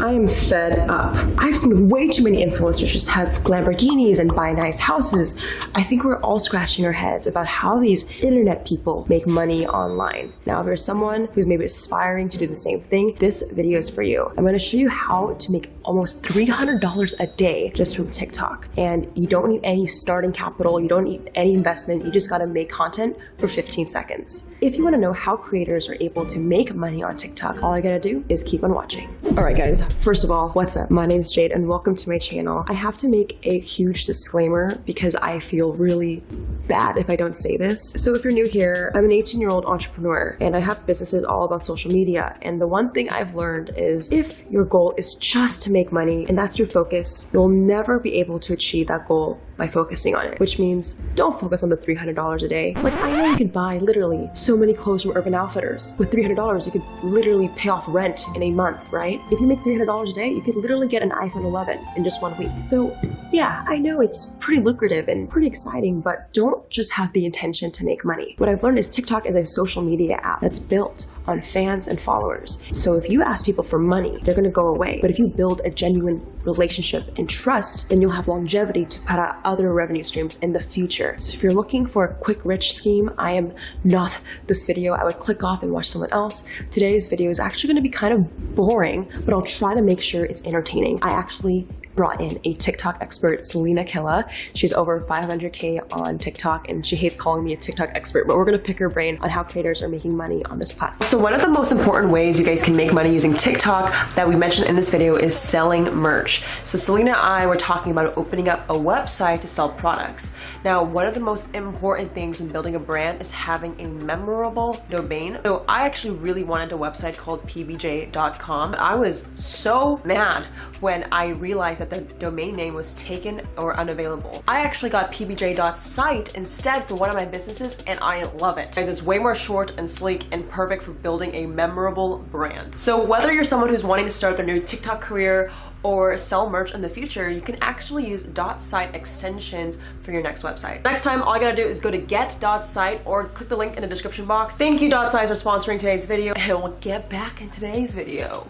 I am fed up. I've seen way too many influencers just have Lamborghinis and buy nice houses. I think we're all scratching our heads about how these internet people make money online. Now, if there's someone who's maybe aspiring to do the same thing, this video is for you. I'm gonna show you how to make almost $300 a day just from TikTok. And you don't need any starting capital, you don't need any investment, you just gotta make content for 15 seconds. If you wanna know how creators are able to make money on TikTok, all I gotta do is keep on watching. All right, guys, first of all, what's up? My name is Jade and welcome to my channel. I have to make a huge disclaimer because I feel really bad if I don't say this. So if you're new here, I'm an 18-year-old entrepreneur and I have businesses all about social media. And the one thing I've learned is if your goal is just to make money and that's your focus, you'll never be able to achieve that goal by focusing on it, which means don't focus on the $300 a day. Like, I know you can buy literally so many clothes from Urban Outfitters. With $300, you could literally pay off rent in a month, right? If you make $300 a day, you could literally get an iPhone 11 in just 1 week. So yeah, I know it's pretty lucrative and pretty exciting, but don't just have the intention to make money. What I've learned is TikTok is a social media app that's built on fans and followers. So if you ask people for money, they're gonna go away. But if you build a genuine relationship and trust, then you'll have longevity to put out other revenue streams in the future. So if you're looking for a quick rich scheme, I am not this video. I would click off and watch someone else. Today's video is actually gonna be kind of boring, but I'll try to make sure it's entertaining. I actually brought in a TikTok expert, Selena Killa. She's over 500K on TikTok and she hates calling me a TikTok expert, but we're gonna pick her brain on how creators are making money on this platform. So one of the most important ways you guys can make money using TikTok that we mentioned in this video is selling merch. So Selena and I were talking about opening up a website to sell products. Now, one of the most important things when building a brand is having a memorable domain. So I actually really wanted a website called pbj.com. I was so mad when I realized that the domain name was taken or unavailable. I actually got pbj.site instead for one of my businesses and I love it. Guys, it's way more short and sleek and perfect for building a memorable brand. So whether you're someone who's wanting to start their new TikTok career or sell merch in the future, you can actually use .site extensions for your next website. Next time, all you gotta do is go to get.site or click the link in the description box. Thank you .site for sponsoring today's video and we'll get back in today's video.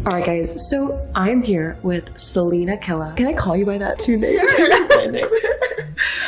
All right, guys, so I'm here with Selena Killa. Can I call you by that too? Sure.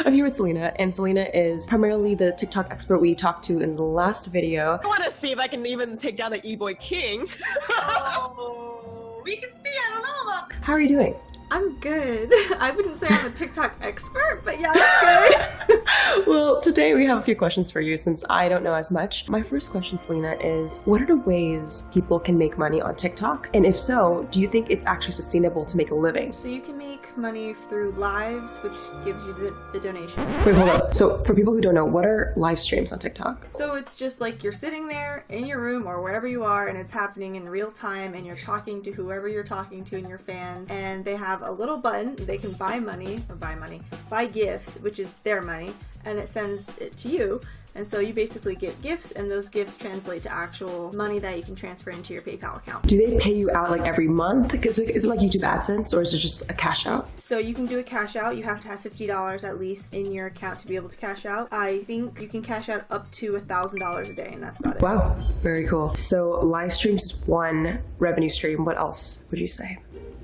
I'm here with Selena, and Selena is primarily the TikTok expert we talked to in the last video. I want to see if I can even take down the E-Boy King. Oh, we can see, I don't know about. How are you doing? I'm good. I wouldn't say I'm a TikTok expert, but yeah, I'm good. Well, today we have a few questions for you since I don't know as much. My first question, Selena, is what are the ways people can make money on TikTok? And if so, do you think it's actually sustainable to make a living? So you can make money through lives, which gives you the donation. Wait, hold up. So for people who don't know, what are live streams on TikTok? So it's just like you're sitting there in your room or wherever you are and it's happening in real time and you're talking to whoever you're talking to and your fans, and they have a little button. They can buy gifts, which is their money, and it sends it to you. And so you basically get gifts, and those gifts translate to actual money that you can transfer into your PayPal account. Do they pay you out like every month? Is it like YouTube AdSense, or is it just a cash out? So you can do a cash out. You have to have $50 at least in your account to be able to cash out. I think you can cash out up to $1,000 a day, and that's about it. Wow, very cool. So live streams is one revenue stream. What else would you say?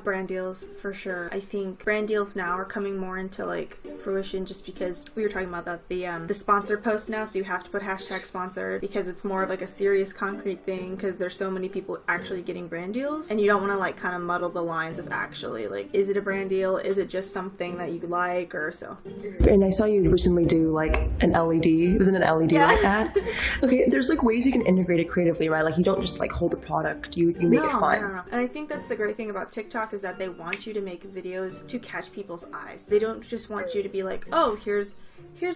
Brand deals, for sure. I think brand deals now are coming more into like fruition just because we were talking about that the sponsor post now, so you have to put hashtag sponsor because it's more of like a serious concrete thing because there's so many people actually getting brand deals and you don't want to like kind of muddle the lines of actually like, is it a brand deal? Is it just something that you like or so? And I saw you recently do like an LED. Wasn't it an LED like that? Okay, there's like ways you can integrate it creatively, right? Like you don't just like hold the product, you make it fun. No. And I think that's the great thing about TikTok is that they want you to make videos to catch people's eyes. They don't just want you to be like, oh, here's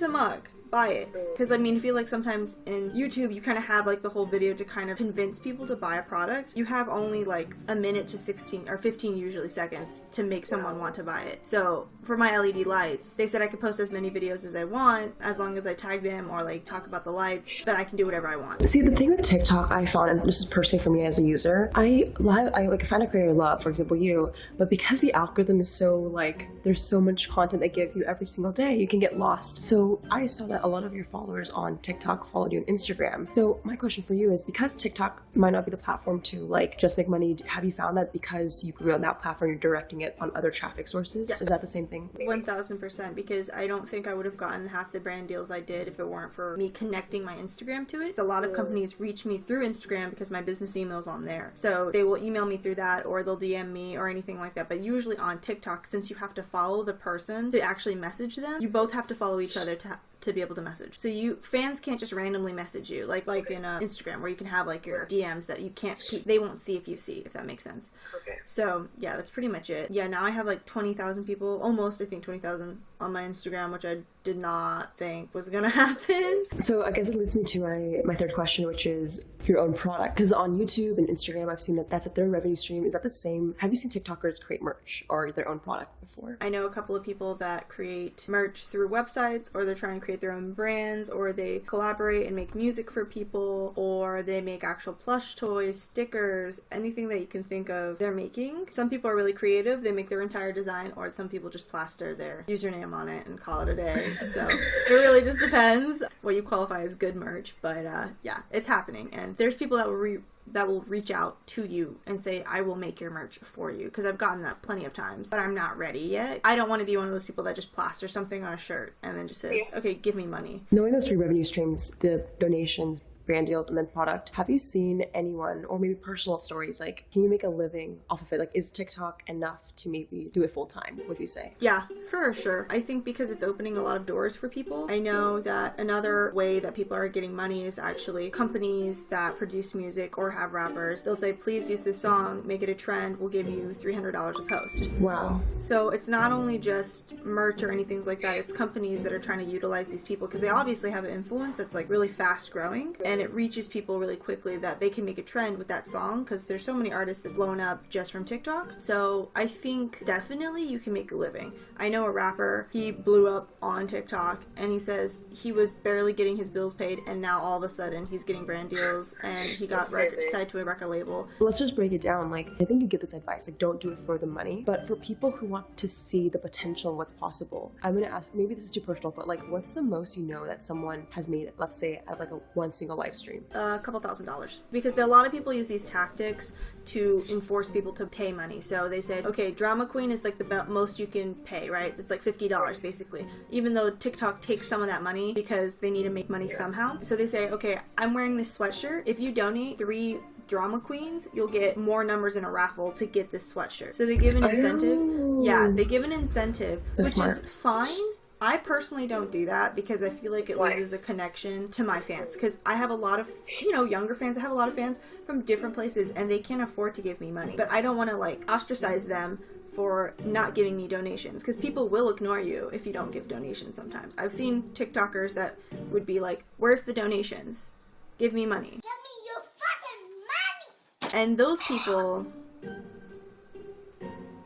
a mug, buy it. Because I mean, I feel like sometimes in YouTube you kind of have like the whole video to kind of convince people to buy a product. You have only like a minute to 16 or 15 usually seconds to make someone want to buy it. So for my LED lights, they said I could post as many videos as I want as long as I tag them or like talk about the lights, but I can do whatever I want. See, the thing with TikTok I found, and this is personally for me as a user, I like find a creator I love, for example you, but because the algorithm is so like, there's so much content they give you every single day, you can get lost. So I saw that that a lot of your followers on TikTok followed you on Instagram. So my question for you is, because TikTok might not be the platform to like just make money, have you found that because you grew on that platform, you're directing it on other traffic sources? Yes. Is that the same thing? 1000%, because I don't think I would have gotten half the brand deals I did if it weren't for me connecting my Instagram to it. A lot of companies reach me through Instagram because my business email's on there. So they will email me through that, or they'll DM me or anything like that. But usually on TikTok, since you have to follow the person to actually message them, you both have to follow each other to be able to message. So fans can't just randomly message you like in Instagram, where you can have like your DMs that you can't, they won't see if that makes sense. Okay. So yeah, that's pretty much it. Yeah, now I have like 20,000 people, almost, I think 20,000 on my Instagram, which I did not think was gonna happen. So I guess it leads me to my third question, which is your own product. Because on YouTube and Instagram, I've seen that that's their revenue stream. Is that the same? Have you seen TikTokers create merch or their own product before? I know a couple of people that create merch through websites, or they're trying to create their own brands, or they collaborate and make music for people, or they make actual plush toys, stickers, anything that you can think of they're making. Some people are really creative, they make their entire design, or some people just plaster their username on it and call it a day. So it really just depends what you qualify as good merch. But yeah, it's happening, and there's people that will reach out to you and say, I will make your merch for you, because I've gotten that plenty of times, but I'm not ready yet. I don't want to be one of those people that just plaster something on a shirt and then just says, okay, give me money. Knowing those three revenue streams, the donations, brand deals, and then product, have you seen anyone, or maybe personal stories, like, can you make a living off of it? Like, is TikTok enough to maybe do it full time, would you say? Yeah, for sure. I think because it's opening a lot of doors for people. I know that another way that people are getting money is actually companies that produce music or have rappers. They'll say, please use this song, make it a trend, we'll give you $300 a post. Wow. So it's not only just merch or anything like that, it's companies that are trying to utilize these people, because they obviously have an influence that's like really fast growing, and it reaches people really quickly that they can make a trend with that song, because there's so many artists that blown up just from TikTok. So I think definitely you can make a living. I know a rapper, he blew up on TikTok, and he says he was barely getting his bills paid, and now all of a sudden he's getting brand deals, and he got signed to a record label. Let's just break it down. Like, I think you give this advice, like, don't do it for the money, but for people who want to see the potential, what's possible, I'm gonna ask, maybe this is too personal, but like, what's the most you know that someone has made it, let's say at like one single live stream? A couple $1,000s, because a lot of people use these tactics to enforce people to pay money. So they said, okay, drama queen is like the most you can pay, right? It's like $50 basically, even though TikTok takes some of that money because they need to make money somehow. So they say, okay, I'm wearing this sweatshirt, if you donate 3 drama queens, you'll get more numbers in a raffle to get this sweatshirt. So they give an incentive. Oh. Yeah, they give an incentive, That's which smart. is fine. I personally don't do that because I feel like it loses a connection to my fans, because I have a lot of, younger fans. I have a lot of fans from different places, and they can't afford to give me money. But I don't want to like ostracize them for not giving me donations, because people will ignore you if you don't give donations sometimes. I've seen TikTokers that would be like, where's the donations? Give me money. Give me your fucking money! And those people,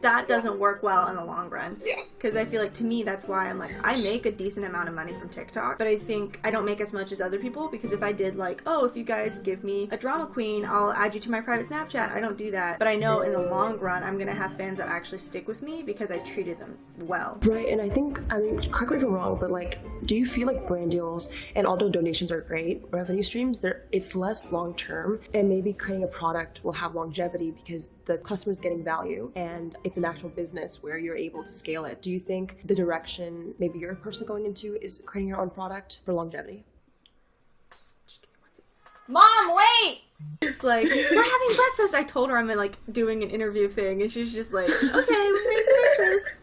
that doesn't work well in the long run. Yeah. Because I feel like, to me, that's why I'm like, I make a decent amount of money from TikTok, but I think I don't make as much as other people, because if I did like, oh, if you guys give me a drama queen, I'll add you to my private Snapchat. I don't do that. But I know in the long run, I'm gonna have fans that actually stick with me because I treated them well. Right, and I think, correct me if I'm wrong, but like, do you feel like brand deals, and although donations are great, revenue streams, it's less long term, and maybe creating a product will have longevity because the customer's getting value, and it's an actual business where you're able to scale it. Do you think the direction maybe you're personally going into is creating your own product for longevity? Mom, wait! Just like, we're having breakfast. I told her I'm like doing an interview thing, and she's just like, okay, we're making breakfast.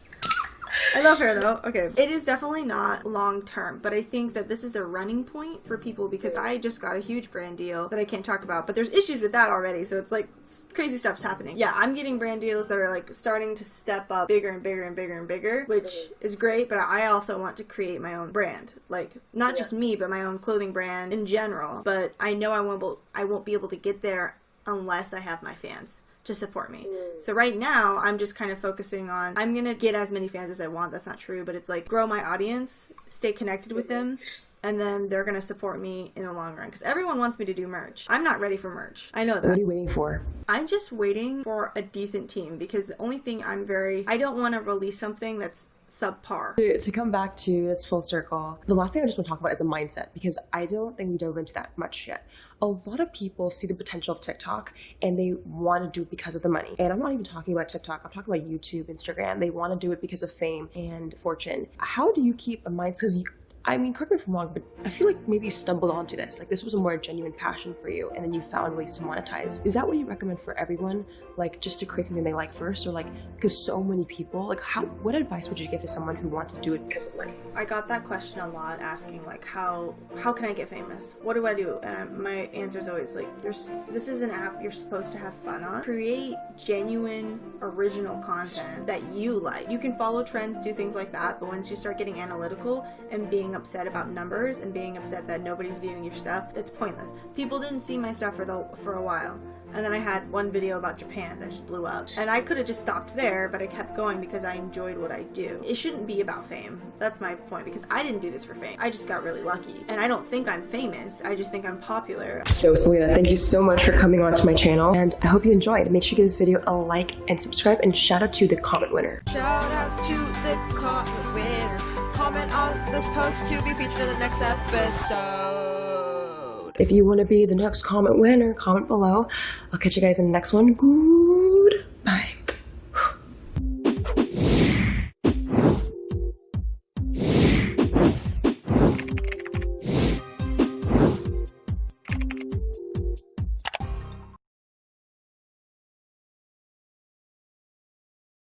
I love her though. Okay. It is definitely not long term, but I think that this is a running point for people, because I just got a huge brand deal that I can't talk about, but there's issues with that already, so it's like crazy stuff's happening. Yeah, I'm getting brand deals that are like starting to step up bigger and bigger and bigger and bigger, which is great, but I also want to create my own brand. Like, not just me, but my own clothing brand in general. But I know I won't be able to get there unless I have my fans to support me. So right now, I'm just kind of focusing on, I'm gonna get as many fans as I want. That's not true, but it's like grow my audience, stay connected with them, and then they're gonna support me in the long run. Because everyone wants me to do merch. I'm not ready for merch. I know What that. are you waiting for? I'm just waiting for a decent team, because the only thing I don't want to release something that's subpar. To come back to this full circle, the last thing I just want to talk about is the mindset, because I don't think we dove into that much yet. A lot of people see the potential of TikTok and they want to do it because of the money. And I'm not even talking about TikTok, I'm talking about YouTube, Instagram. They want to do it because of fame and fortune. How do you keep a mindset? Because I mean, correct me if I'm wrong, but I feel like maybe you stumbled onto this. Like, this was a more genuine passion for you, and then you found ways to monetize. Is that what you recommend for everyone? Like, just to create something they like first? Or like, because so many people, like, what advice would you give to someone who wants to do it because of money? I got that question a lot, asking like, how can I get famous? What do I do? And my answer is always like, this is an app you're supposed to have fun on. Create genuine, original content that you like. You can follow trends, do things like that, but once you start getting analytical and being upset about numbers and being upset that nobody's viewing your stuff, that's pointless. People didn't see my stuff for a while. And then I had one video about Japan that just blew up. And I could have just stopped there, but I kept going because I enjoyed what I do. It shouldn't be about fame. That's my point, because I didn't do this for fame. I just got really lucky. And I don't think I'm famous. I just think I'm popular. So Selena, thank you so much for coming onto my channel, and I hope you enjoyed. Make sure you give this video a like and subscribe, and shout out to the comment winner. Shout out to the comment winner. Comment on this post to be featured in the next episode. If you want to be the next comment winner, comment below. I'll catch you guys in the next one. Goodbye.